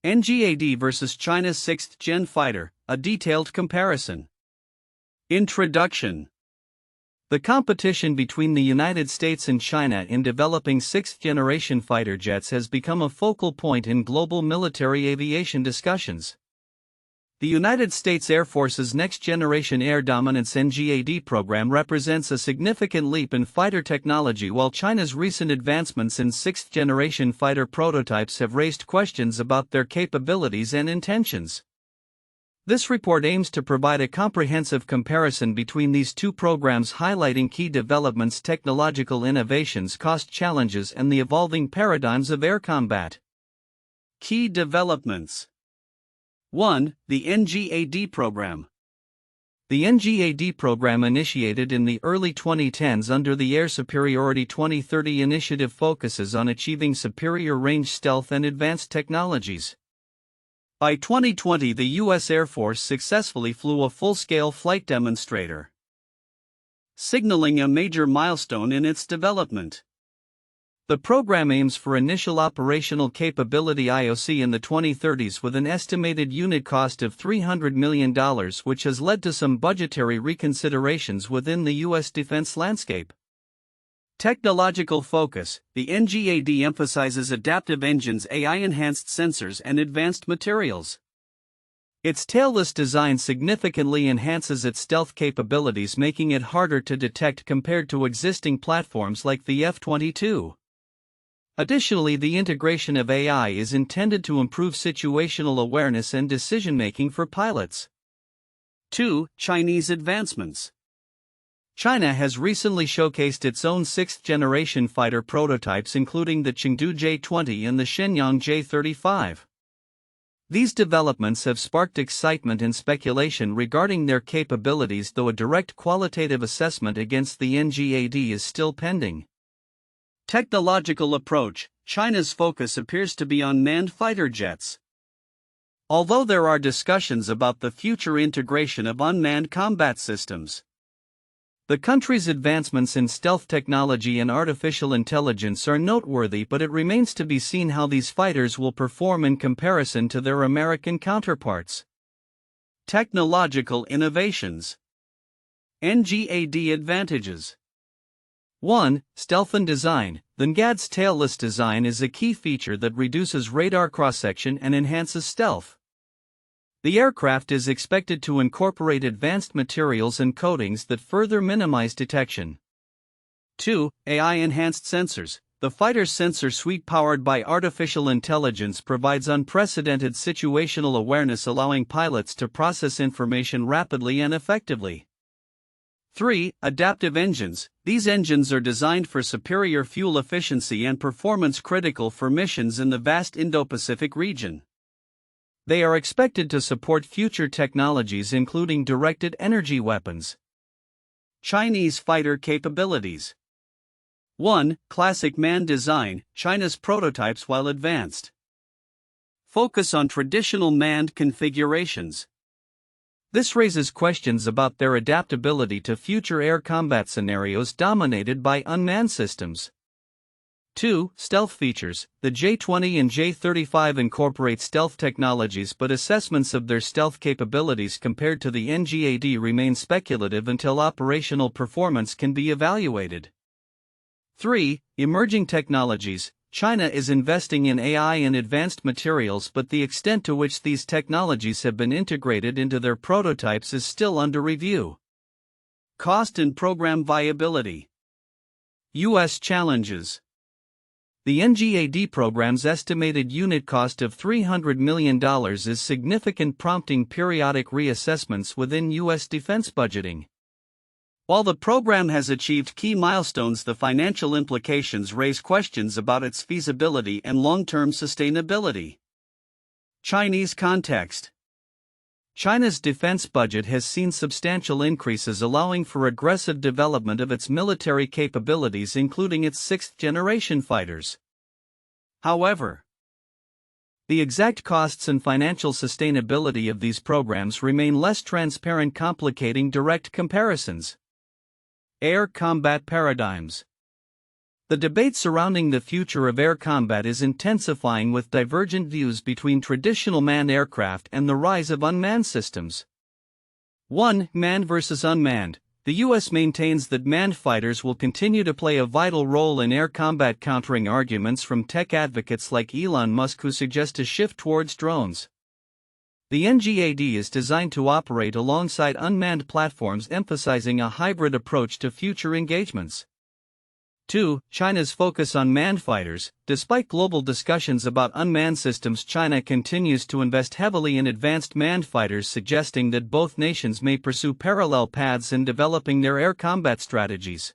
NGAD versus China's 6th-gen fighter, a detailed comparison. Introduction. The competition between the United States and China in developing 6th-generation fighter jets has become a focal point in global military aviation discussions. The United States Air Force's Next-Generation Air Dominance NGAD program represents a significant leap in fighter technology, while China's recent advancements in 6th-generation fighter prototypes have raised questions about their capabilities and intentions. This report aims to provide a comprehensive comparison between these two programs, highlighting key developments, technological innovations, cost challenges, and the evolving paradigms of air combat. Key developments. 1. The NGAD program. The NGAD program, initiated in the early 2010s under the Air Superiority 2030 initiative, focuses on achieving superior range, stealth, and advanced technologies. By 2020, the U.S. Air Force successfully flew a full-scale flight demonstrator, signaling a major milestone in its development. The program aims for initial operational capability (IOC) in the 2030s with an estimated unit cost of $300 million, which has led to some budgetary reconsiderations within the U.S. defense landscape. Technological focus. The NGAD emphasizes adaptive engines, AI-enhanced sensors, and advanced materials. Its tailless design significantly enhances its stealth capabilities, making it harder to detect compared to existing platforms like the F-22. Additionally, the integration of AI is intended to improve situational awareness and decision-making for pilots. 2. Chinese advancements. China has recently showcased its own 6th-generation fighter prototypes, including the Chengdu J-20 and the Shenyang J-35. These developments have sparked excitement and speculation regarding their capabilities, though a direct qualitative assessment against the NGAD is still pending. Technological approach. China's focus appears to be on manned fighter jets. Although there are discussions about the future integration of unmanned combat systems, the country's advancements in stealth technology and artificial intelligence are noteworthy, but it remains to be seen how these fighters will perform in comparison to their American counterparts. Technological innovations. NGAD advantages. 1. Stealth and design. The NGAD's tailless design is a key feature that reduces radar cross-section and enhances stealth. The aircraft is expected to incorporate advanced materials and coatings that further minimize detection. 2. AI-enhanced sensors. The fighter's sensor suite, powered by artificial intelligence, provides unprecedented situational awareness, allowing pilots to process information rapidly and effectively. 3. Adaptive engines. These engines are designed for superior fuel efficiency and performance, critical for missions in the vast Indo-Pacific region. They are expected to support future technologies, including directed energy weapons. Chinese fighter capabilities. 1. Classic manned design. China's prototypes, while advanced, focus on traditional manned configurations. This raises questions about their adaptability to future air combat scenarios dominated by unmanned systems. 2. Stealth features. The J-20 and J-35 incorporate stealth technologies, but assessments of their stealth capabilities compared to the NGAD remain speculative until operational performance can be evaluated. 3. Emerging technologies. China is investing in AI and advanced materials, but the extent to which these technologies have been integrated into their prototypes is still under review. Cost and program viability. U.S. challenges. The NGAD program's estimated unit cost of $300 million is significant, prompting periodic reassessments within U.S. defense budgeting. While the program has achieved key milestones, the financial implications raise questions about its feasibility and long-term sustainability. Chinese context. China's defense budget has seen substantial increases, allowing for aggressive development of its military capabilities, including its 6th-generation fighters. However, the exact costs and financial sustainability of these programs remain less transparent, complicating direct comparisons. Air combat paradigms. The debate surrounding the future of air combat is intensifying with divergent views between traditional manned aircraft and the rise of unmanned systems. 1. Manned versus unmanned. The U.S. maintains that manned fighters will continue to play a vital role in air combat, countering arguments from tech advocates like Elon Musk who suggest a shift towards drones. The NGAD is designed to operate alongside unmanned platforms, emphasizing a hybrid approach to future engagements. 2. China's focus on manned fighters. Despite global discussions about unmanned systems, China continues to invest heavily in advanced manned fighters, suggesting that both nations may pursue parallel paths in developing their air combat strategies.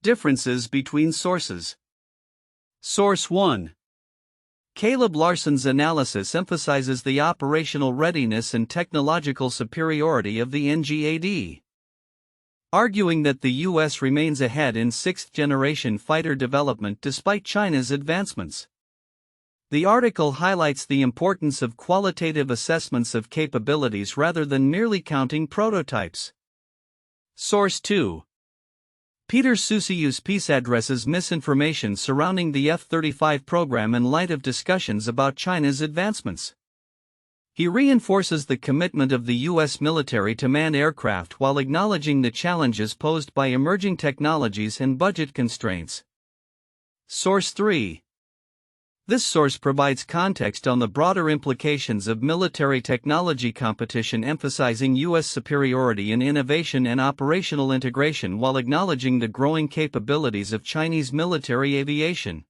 Differences between sources. Source 1. Caleb Larson's analysis emphasizes the operational readiness and technological superiority of the NGAD, arguing that the U.S. remains ahead in sixth-generation fighter development despite China's advancements. The article highlights the importance of qualitative assessments of capabilities rather than merely counting prototypes. Source 2. Peter Susiu's piece addresses misinformation surrounding the F-35 program in light of discussions about China's advancements. He reinforces the commitment of the U.S. military to manned aircraft while acknowledging the challenges posed by emerging technologies and budget constraints. Source 3. This source provides context on the broader implications of military technology competition, emphasizing U.S. superiority in innovation and operational integration while acknowledging the growing capabilities of Chinese military aviation.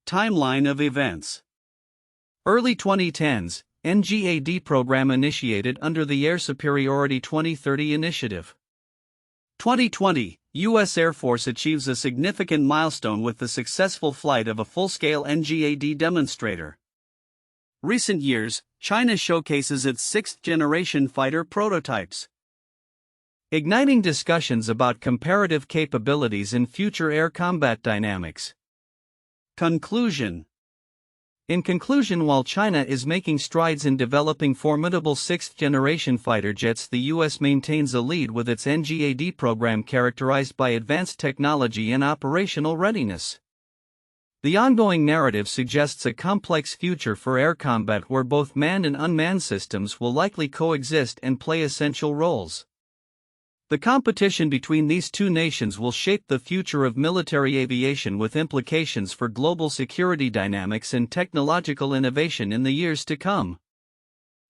Timeline of events. Early 2010s. NGAD program initiated under the Air Superiority 2030 initiative. 2020, U.S. Air Force achieves a significant milestone with the successful flight of a full-scale NGAD demonstrator. Recent years, China showcases its sixth-generation fighter prototypes, igniting discussions about comparative capabilities in future air combat dynamics. Conclusion. In conclusion, while China is making strides in developing formidable sixth-generation fighter jets, the U.S. maintains a lead with its NGAD program characterized by advanced technology and operational readiness. The ongoing narrative suggests a complex future for air combat where both manned and unmanned systems will likely coexist and play essential roles. The competition between these two nations will shape the future of military aviation, with implications for global security dynamics and technological innovation in the years to come.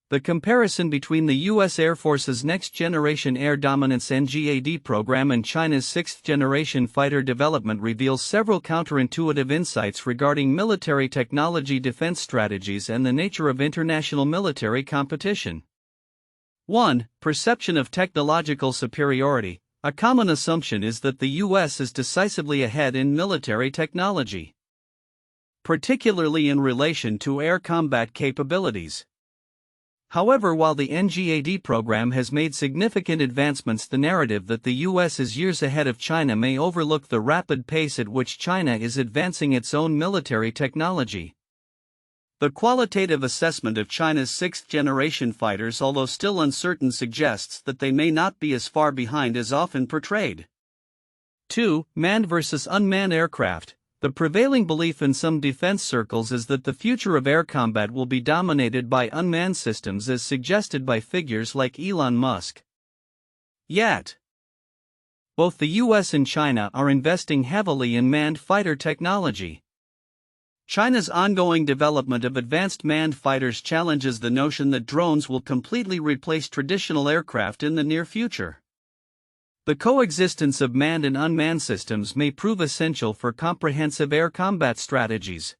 The comparison between the U.S. Air Force's next-generation air dominance NGAD program and China's sixth-generation fighter development reveals several counterintuitive insights regarding military technology, defense strategies, and the nature of international military competition. 1. Perception of technological superiority. A common assumption is that the U.S. is decisively ahead in military technology, particularly in relation to air combat capabilities. However, while the NGAD program has made significant advancements, the narrative that the U.S. is years ahead of China may overlook the rapid pace at which China is advancing its own military technology. The qualitative assessment of China's sixth-generation fighters, although still uncertain, suggests that they may not be as far behind as often portrayed. 2. Manned versus unmanned aircraft. The prevailing belief in some defense circles is that the future of air combat will be dominated by unmanned systems, as suggested by figures like Elon Musk. Yet, both the US and China are investing heavily in manned fighter technology. China's ongoing development of advanced manned fighters challenges the notion that drones will completely replace traditional aircraft in the near future. The coexistence of manned and unmanned systems may prove essential for comprehensive air combat strategies.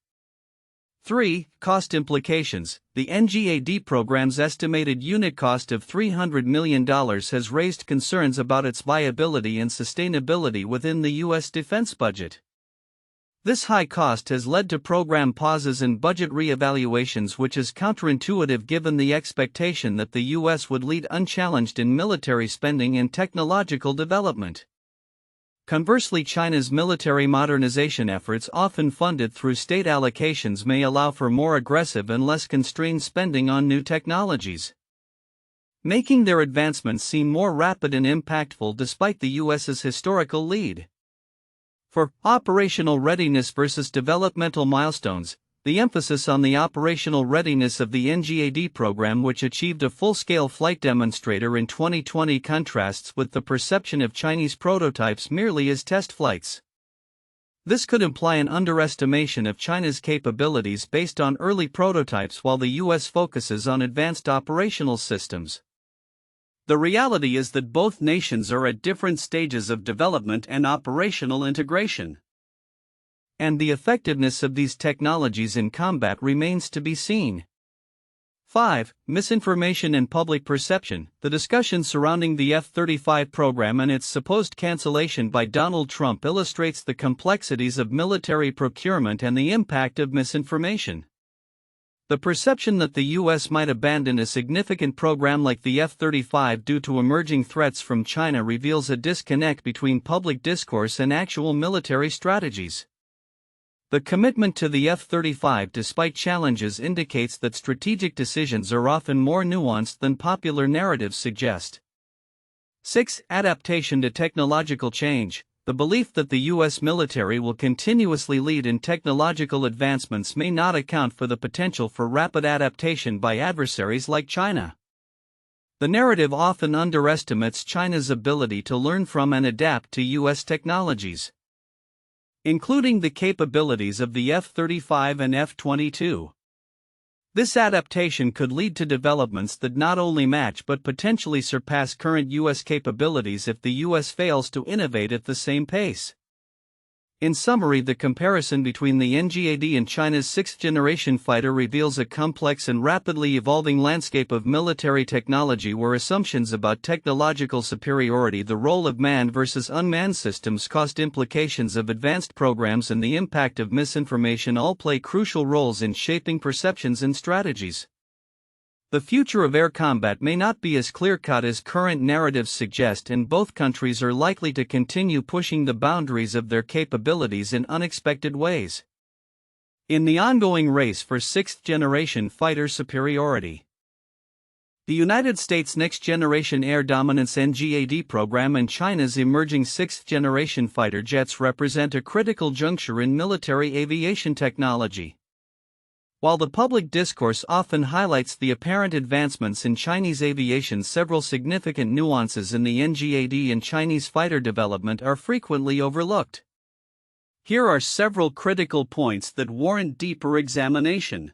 3. Cost implications. The NGAD program's estimated unit cost of $300 million has raised concerns about its viability and sustainability within the U.S. defense budget. This high cost has led to program pauses and budget re-evaluations, which is counterintuitive given the expectation that the U.S. would lead unchallenged in military spending and technological development. Conversely, China's military modernization efforts, often funded through state allocations, may allow for more aggressive and less constrained spending on new technologies, making their advancements seem more rapid and impactful despite the U.S.'s historical lead. For operational readiness versus developmental milestones, the emphasis on the operational readiness of the NGAD program, which achieved a full-scale flight demonstrator in 2020, contrasts with the perception of Chinese prototypes merely as test flights. This could imply an underestimation of China's capabilities based on early prototypes while the US focuses on advanced operational systems. The reality is that both nations are at different stages of development and operational integration, and the effectiveness of these technologies in combat remains to be seen. 5. Misinformation and public perception. The discussion surrounding the F-35 program and its supposed cancellation by Donald Trump illustrates the complexities of military procurement and the impact of misinformation. The perception that the U.S. might abandon a significant program like the F-35 due to emerging threats from China reveals a disconnect between public discourse and actual military strategies. The commitment to the F-35 despite challenges indicates that strategic decisions are often more nuanced than popular narratives suggest. 6. Adaptation to technological change. The belief that the U.S. military will continuously lead in technological advancements may not account for the potential for rapid adaptation by adversaries like China. The narrative often underestimates China's ability to learn from and adapt to U.S. technologies, including the capabilities of the F-35 and F-22. This adaptation could lead to developments that not only match but potentially surpass current U.S. capabilities if the U.S. fails to innovate at the same pace. In summary, the comparison between the NGAD and China's sixth-generation fighter reveals a complex and rapidly evolving landscape of military technology where assumptions about technological superiority, the role of manned versus unmanned systems, cost implications of advanced programs, and the impact of misinformation all play crucial roles in shaping perceptions and strategies. The future of air combat may not be as clear-cut as current narratives suggest, and both countries are likely to continue pushing the boundaries of their capabilities in unexpected ways. In the ongoing race for sixth-generation fighter superiority, the United States' next-generation air dominance NGAD program and China's emerging sixth-generation fighter jets represent a critical juncture in military aviation technology. While the public discourse often highlights the apparent advancements in Chinese aviation, several significant nuances in the NGAD and Chinese fighter development are frequently overlooked. Here are several critical points that warrant deeper examination.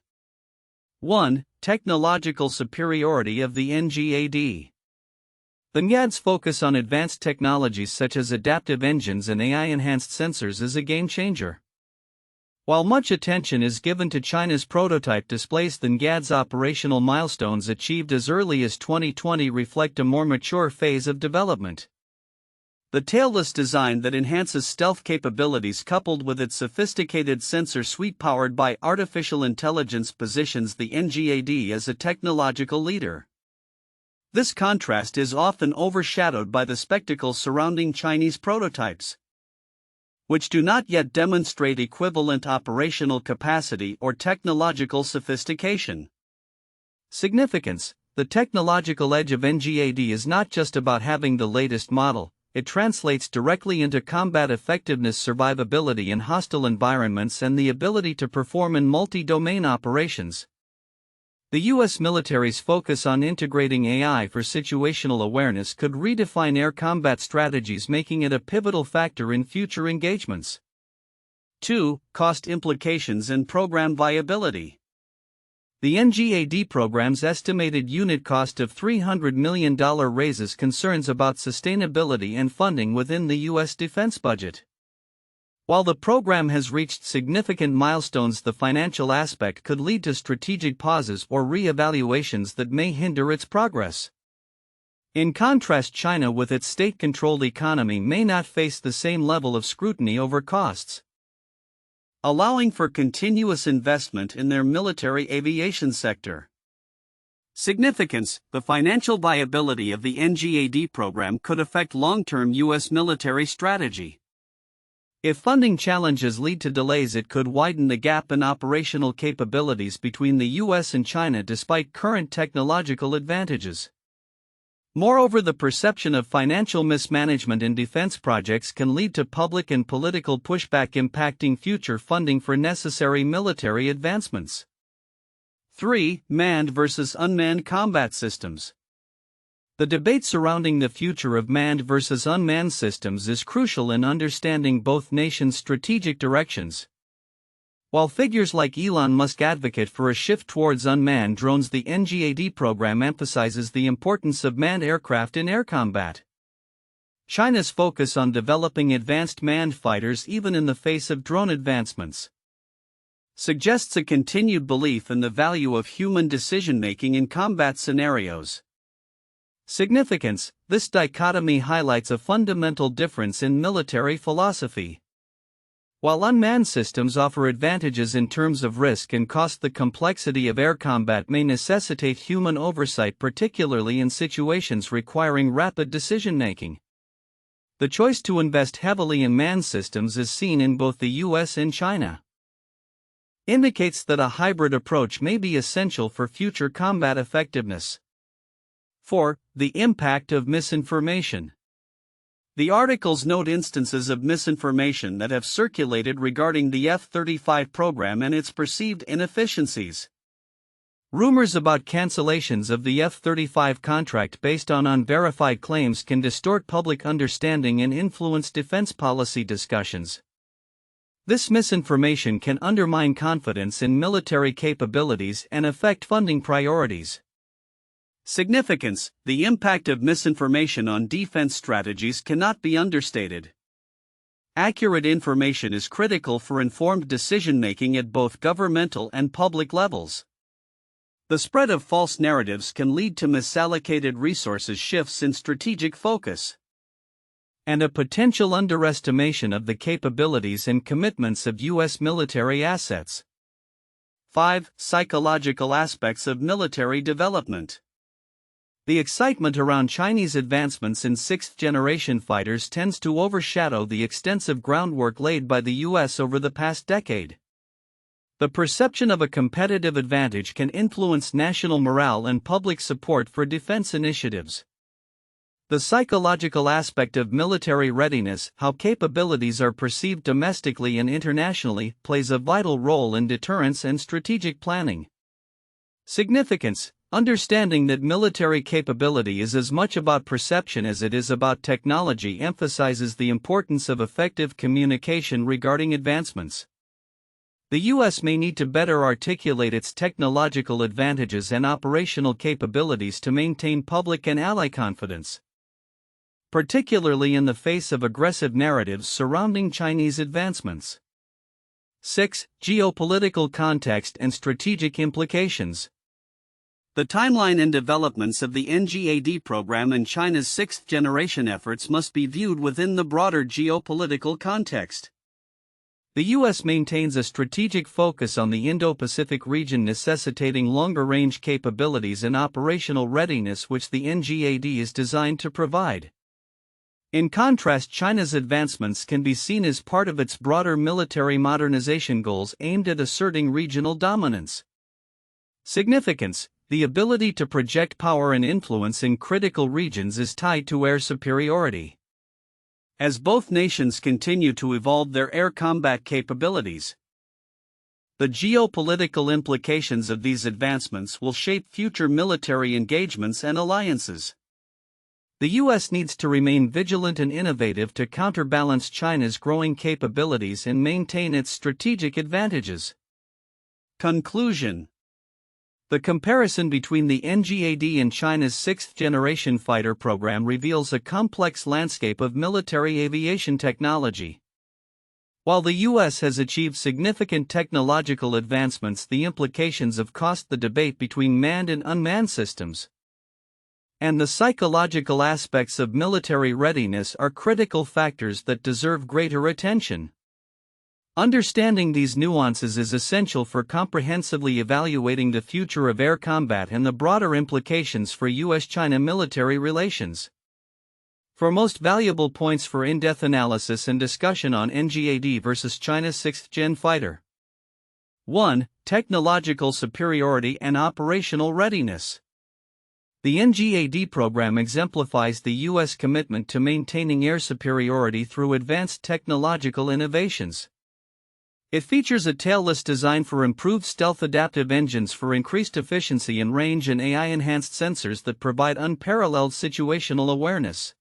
1. Technological superiority of the NGAD. The NGAD's focus on advanced technologies such as adaptive engines and AI-enhanced sensors is a game-changer. While much attention is given to China's prototype displays, the NGAD's operational milestones achieved as early as 2020 reflect a more mature phase of development. The tailless design that enhances stealth capabilities coupled with its sophisticated sensor suite powered by artificial intelligence positions the NGAD as a technological leader. This contrast is often overshadowed by the spectacle surrounding Chinese prototypes, which do not yet demonstrate equivalent operational capacity or technological sophistication. Significance: the technological edge of NGAD is not just about having the latest model, it translates directly into combat effectiveness, survivability in hostile environments, and the ability to perform in multi-domain operations. The U.S. military's focus on integrating AI for situational awareness could redefine air combat strategies, making it a pivotal factor in future engagements. 2. Cost implications and program viability. The NGAD program's estimated unit cost of $300 million raises concerns about sustainability and funding within the U.S. defense budget. While the program has reached significant milestones, the financial aspect could lead to strategic pauses or re-evaluations that may hinder its progress. In contrast, China, with its state-controlled economy, may not face the same level of scrutiny over costs, allowing for continuous investment in their military aviation sector. Significance: the financial viability of the NGAD program could affect long-term U.S. military strategy. If funding challenges lead to delays, it could widen the gap in operational capabilities between the U.S. and China despite current technological advantages. Moreover, the perception of financial mismanagement in defense projects can lead to public and political pushback impacting future funding for necessary military advancements. 3. Manned versus unmanned combat systems. The debate surrounding the future of manned versus unmanned systems is crucial in understanding both nations' strategic directions. While figures like Elon Musk advocate for a shift towards unmanned drones, the NGAD program emphasizes the importance of manned aircraft in air combat. China's focus on developing advanced manned fighters even in the face of drone advancements suggests a continued belief in the value of human decision-making in combat scenarios. Significance: this dichotomy highlights a fundamental difference in military philosophy. While unmanned systems offer advantages in terms of risk and cost, the complexity of air combat may necessitate human oversight, particularly in situations requiring rapid decision-making. The choice to invest heavily in manned systems is seen in both the US and China. Indicates that a hybrid approach may be essential for future combat effectiveness. 4. The impact of misinformation. The articles note instances of misinformation that have circulated regarding the F-35 program and its perceived inefficiencies. Rumors about cancellations of the F-35 contract based on unverified claims can distort public understanding and influence defense policy discussions. This misinformation can undermine confidence in military capabilities and affect funding priorities. Significance: the impact of misinformation on defense strategies cannot be understated. Accurate information is critical for informed decision-making at both governmental and public levels. The spread of false narratives can lead to misallocated resources, shifts in strategic focus, and a potential underestimation of the capabilities and commitments of U.S. military assets. 5. Psychological aspects of military development. The excitement around Chinese advancements in sixth-generation fighters tends to overshadow the extensive groundwork laid by the U.S. over the past decade. The perception of a competitive advantage can influence national morale and public support for defense initiatives. The psychological aspect of military readiness, how capabilities are perceived domestically and internationally, plays a vital role in deterrence and strategic planning. Significance: understanding that military capability is as much about perception as it is about technology emphasizes the importance of effective communication regarding advancements. The U.S. may need to better articulate its technological advantages and operational capabilities to maintain public and ally confidence, particularly in the face of aggressive narratives surrounding Chinese advancements. 6. Geopolitical context and strategic implications. The timeline and developments of the NGAD program and China's sixth-generation efforts must be viewed within the broader geopolitical context. The U.S. maintains a strategic focus on the Indo-Pacific region, necessitating longer-range capabilities and operational readiness which the NGAD is designed to provide. In contrast, China's advancements can be seen as part of its broader military modernization goals aimed at asserting regional dominance. Significance: the ability to project power and influence in critical regions is tied to air superiority. As both nations continue to evolve their air combat capabilities, the geopolitical implications of these advancements will shape future military engagements and alliances. The U.S. needs to remain vigilant and innovative to counterbalance China's growing capabilities and maintain its strategic advantages. Conclusion: the comparison between the NGAD and China's sixth-generation fighter program reveals a complex landscape of military aviation technology. While the U.S. has achieved significant technological advancements, the implications of cost, the debate between manned and unmanned systems, and the psychological aspects of military readiness are critical factors that deserve greater attention. Understanding these nuances is essential for comprehensively evaluating the future of air combat and the broader implications for U.S.-China military relations. For most valuable points for in-depth analysis and discussion on NGAD versus China's sixth-gen fighter. 1. Technological superiority and operational readiness. The NGAD program exemplifies the U.S. commitment to maintaining air superiority through advanced technological innovations. It features a tailless design for improved stealth adaptive engines for increased efficiency and range and AI-enhanced sensors that provide unparalleled situational awareness.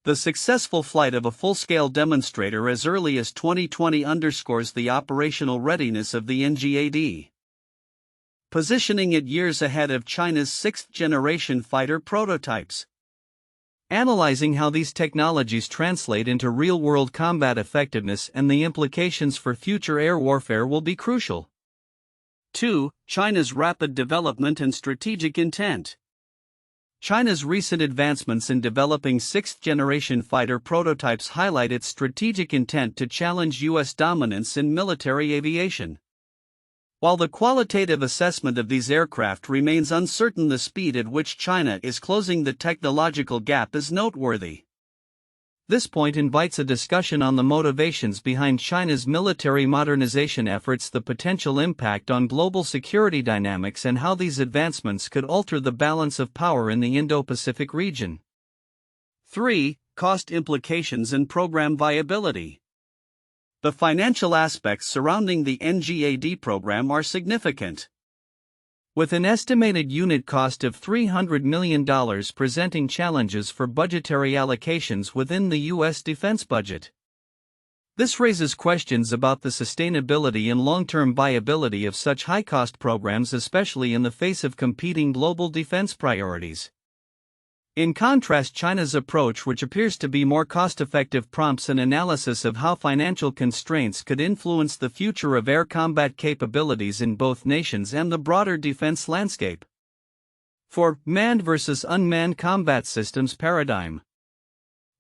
The successful flight of a full-scale demonstrator as early as 2020 underscores the operational readiness of the NGAD, positioning it years ahead of China's sixth-generation fighter prototypes. Analyzing how these technologies translate into real-world combat effectiveness and the implications for future air warfare will be crucial. 2. China's rapid development and strategic intent. China's recent advancements in developing sixth-generation fighter prototypes highlight its strategic intent to challenge U.S. dominance in military aviation. While the qualitative assessment of these aircraft remains uncertain, the speed at which China is closing the technological gap is noteworthy. This point invites a discussion on the motivations behind China's military modernization efforts, the potential impact on global security dynamics, and how these advancements could alter the balance of power in the Indo-Pacific region. 3. Cost implications and program viability. The financial aspects surrounding the NGAD program are significant, with an estimated unit cost of $300 million presenting challenges for budgetary allocations within the U.S. defense budget. This raises questions about the sustainability and long-term viability of such high-cost programs, especially in the face of competing global defense priorities. In contrast, China's approach, which appears to be more cost-effective, prompts an analysis of how financial constraints could influence the future of air combat capabilities in both nations and the broader defense landscape. 4. Manned versus unmanned combat systems paradigm.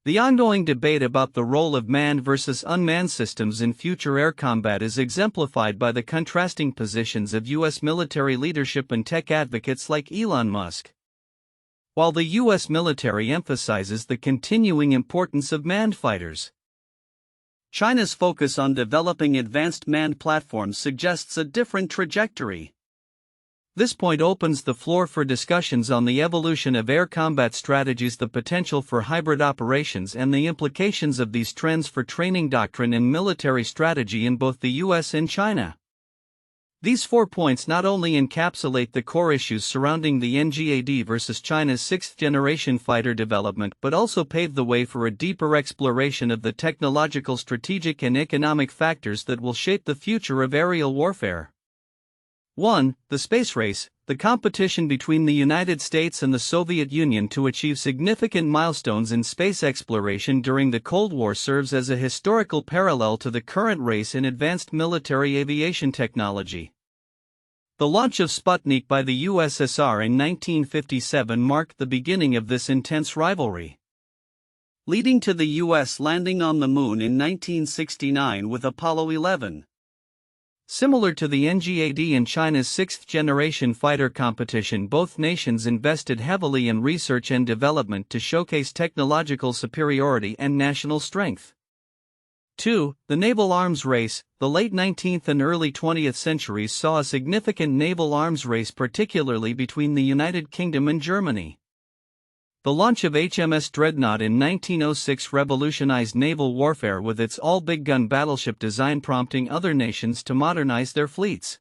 The ongoing debate about the role of manned versus unmanned systems in future air combat is exemplified by the contrasting positions of U.S. military leadership and tech advocates like Elon Musk. While the U.S. military emphasizes the continuing importance of manned fighters, China's focus on developing advanced manned platforms suggests a different trajectory. This point opens the floor for discussions on the evolution of air combat strategies, the potential for hybrid operations, and the implications of these trends for training doctrine and military strategy in both the U.S. and China. These 4 points not only encapsulate the core issues surrounding the NGAD versus China's sixth-generation fighter development, but also pave the way for a deeper exploration of the technological, strategic, and economic factors that will shape the future of aerial warfare. 1. The space race. The competition between the United States and the Soviet Union to achieve significant milestones in space exploration during the Cold War serves as a historical parallel to the current race in advanced military aviation technology. The launch of Sputnik by the USSR in 1957 marked the beginning of this intense rivalry, leading to the U.S. landing on the Moon in 1969 with Apollo 11. Similar to the NGAD and China's sixth-generation fighter competition, both nations invested heavily in research and development to showcase technological superiority and national strength. 2. The naval arms race. The late 19th and early 20th centuries saw a significant naval arms race, particularly between the United Kingdom and Germany. The launch of HMS Dreadnought in 1906 revolutionized naval warfare with its all-big-gun battleship design, prompting other nations to modernize their fleets.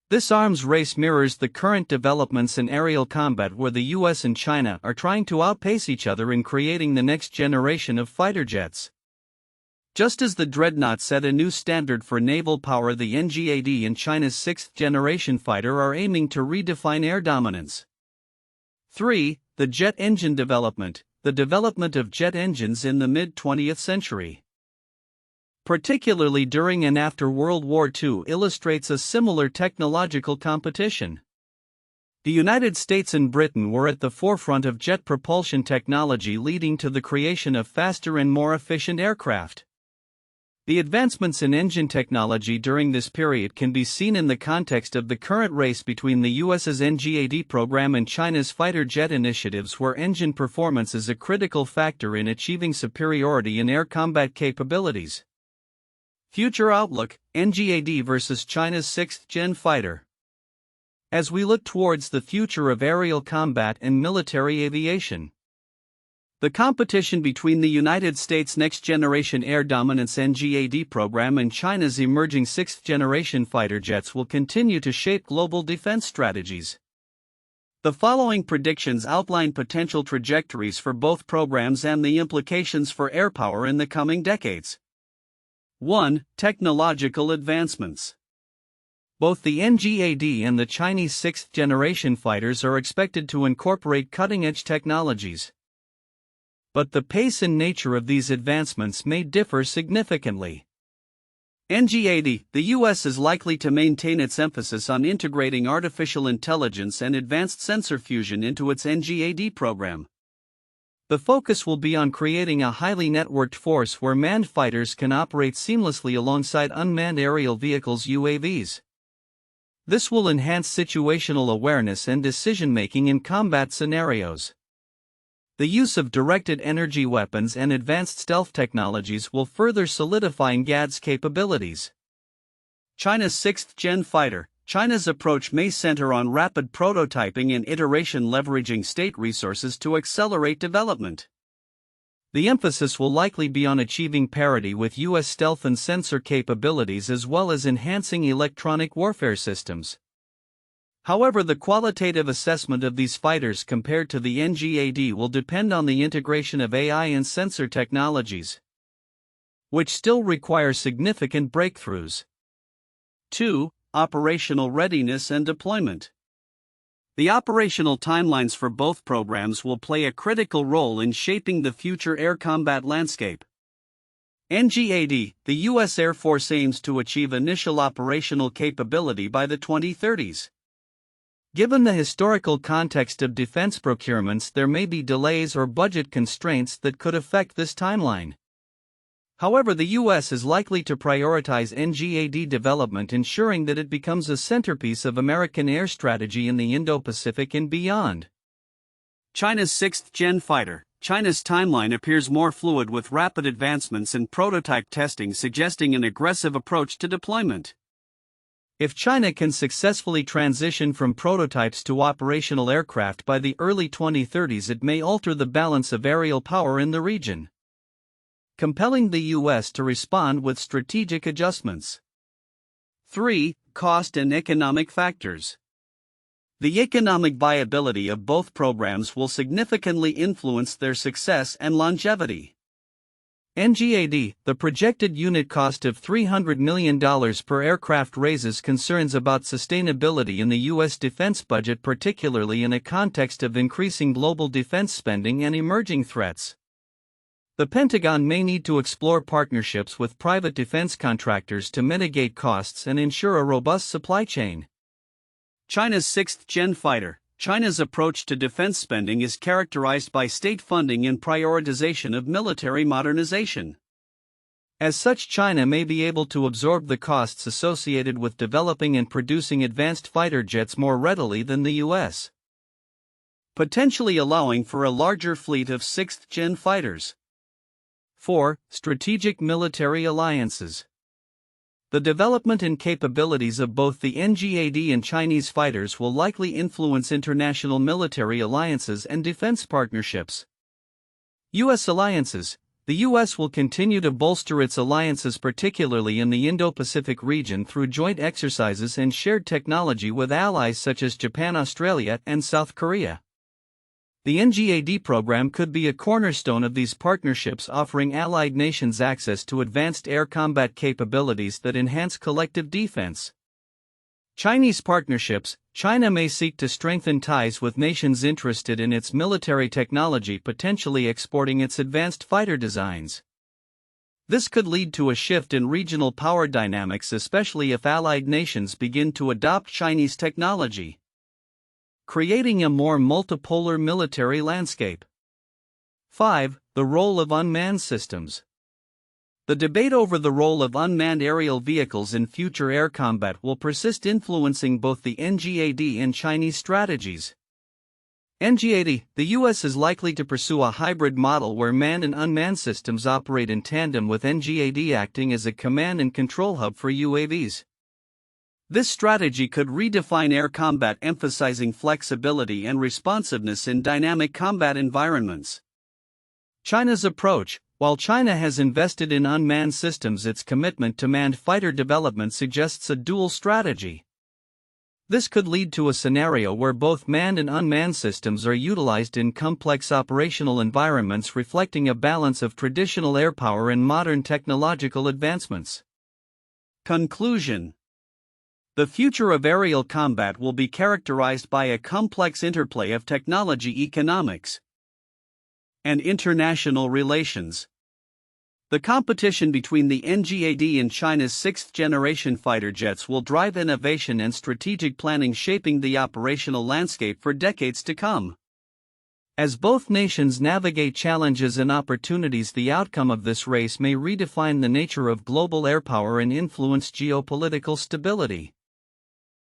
This arms race mirrors the current developments in aerial combat, where the US and China are trying to outpace each other in creating the next generation of fighter jets. Just as the Dreadnought set a new standard for naval power, the NGAD and China's sixth-generation fighter are aiming to redefine air dominance. 3. The jet engine development. The development of jet engines in the mid-20th century, particularly during and after World War II, illustrates a similar technological competition. The United States and Britain were at the forefront of jet propulsion technology, leading to the creation of faster and more efficient aircraft. The advancements in engine technology during this period can be seen in the context of the current race between the US's NGAD program and China's fighter jet initiatives, where engine performance is a critical factor in achieving superiority in air combat capabilities. Future outlook: NGAD versus China's sixth-gen fighter. as we look towards the future of aerial combat and military aviation. The competition between the United States' Next-Generation Air Dominance NGAD program and China's emerging sixth-generation fighter jets will continue to shape global defense strategies. The following predictions outline potential trajectories for both programs and the implications for air power in the coming decades. 1. Technological advancements. Both the NGAD and the Chinese sixth-generation fighters are expected to incorporate cutting-edge technologies. But the pace and nature of these advancements may differ significantly. NGAD, the U.S. is likely to maintain its emphasis on integrating artificial intelligence and advanced sensor fusion into its NGAD program. The focus will be on creating a highly networked force where manned fighters can operate seamlessly alongside unmanned aerial vehicles (UAVs). This will enhance situational awareness and decision-making in combat scenarios. The use of directed energy weapons and advanced stealth technologies will further solidify NGAD's capabilities. China's sixth-gen fighter. China's approach may center on rapid prototyping and iteration, leveraging state resources to accelerate development. The emphasis will likely be on achieving parity with U.S. stealth and sensor capabilities as well as enhancing electronic warfare systems. However, the qualitative assessment of these fighters compared to the NGAD will depend on the integration of AI and sensor technologies, which still require significant breakthroughs. 2. Operational readiness and deployment. The operational timelines for both programs will play a critical role in shaping the future air combat landscape. NGAD, the U.S. Air Force aims to achieve initial operational capability by the 2030s. Given the historical context of defense procurements, there may be delays or budget constraints that could affect this timeline. However, the U.S. is likely to prioritize NGAD development, ensuring that it becomes a centerpiece of American air strategy in the Indo-Pacific and beyond. China's sixth-gen fighter. China's timeline appears more fluid, with rapid advancements in prototype testing suggesting an aggressive approach to deployment. If China can successfully transition from prototypes to operational aircraft by the early 2030s, it may alter the balance of aerial power in the region, compelling the U.S. to respond with strategic adjustments. 3. Cost and economic factors. The economic viability of both programs will significantly influence their success and longevity. NGAD, the projected unit cost of $300 million per aircraft, raises concerns about sustainability in the U.S. defense budget, particularly in a context of increasing global defense spending and emerging threats. The Pentagon may need to explore partnerships with private defense contractors to mitigate costs and ensure a robust supply chain. China's sixth-gen fighter. China's approach to defense spending is characterized by state funding and prioritization of military modernization. As such, China may be able to absorb the costs associated with developing and producing advanced fighter jets more readily than the U.S., potentially allowing for a larger fleet of sixth-gen fighters. 4. Strategic military alliances. The development and capabilities of both the NGAD and Chinese fighters will likely influence international military alliances and defense partnerships. U.S. alliances. The U.S. will continue to bolster its alliances, particularly in the Indo-Pacific region, through joint exercises and shared technology with allies such as Japan, Australia, and South Korea. The NGAD program could be a cornerstone of these partnerships, offering allied nations access to advanced air combat capabilities that enhance collective defense. Chinese partnerships. China may seek to strengthen ties with nations interested in its military technology, potentially exporting its advanced fighter designs. This could lead to a shift in regional power dynamics, especially if allied nations begin to adopt Chinese technology, creating a more multipolar military landscape. 5. The role of unmanned systems. The debate over the role of unmanned aerial vehicles in future air combat will persist, influencing both the NGAD and Chinese strategies. NGAD, the U.S. is likely to pursue a hybrid model where manned and unmanned systems operate in tandem, with NGAD acting as a command and control hub for UAVs. This strategy could redefine air combat, emphasizing flexibility and responsiveness in dynamic combat environments. China's approach: while China has invested in unmanned systems, its commitment to manned fighter development suggests a dual strategy. This could lead to a scenario where both manned and unmanned systems are utilized in complex operational environments, reflecting a balance of traditional air power and modern technological advancements. Conclusion: the future of aerial combat will be characterized by a complex interplay of technology, economics, and international relations. The competition between the NGAD and China's sixth-generation fighter jets will drive innovation and strategic planning, shaping the operational landscape for decades to come. As both nations navigate challenges and opportunities, the outcome of this race may redefine the nature of global air power and influence geopolitical stability.